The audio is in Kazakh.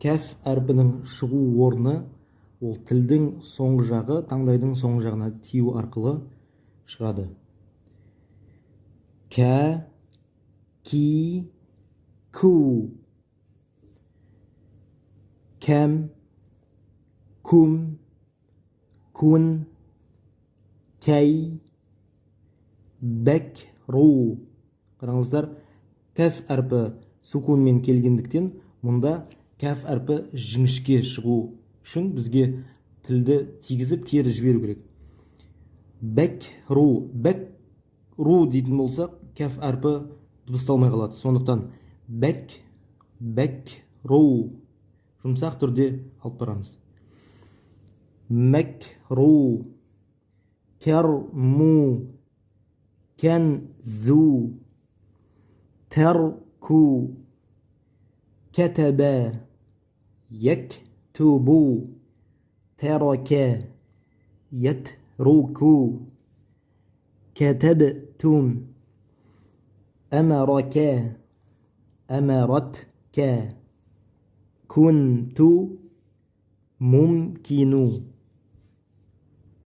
кәф әрпінің шығу орны ол тілдің соңғы жағы таңдайдың соңғы жағына тию арқылы шығады. Кә, ки, ку. Кәм, кум, кун, кәй, бәк, ру. Қараңыздар, кәф әрпі сукунмен келгендіктен мұнда кәф әрпі жіңішке шығу үшін бізге тілді тигізіп кері жіберу керек. Бәк, ру. Бәк, ру дейтін болсақ, кәф әрпі дыбысталмай қалады. Сондықтан бәк, бәк, ру. Жұмсақ түрде алып барамыз. Мәк, ру. Кәр, му. Кән, зу. Тәр, ку. كتب يكتب ترك يترك كتبتم أمرك أمرتك كنت ممكن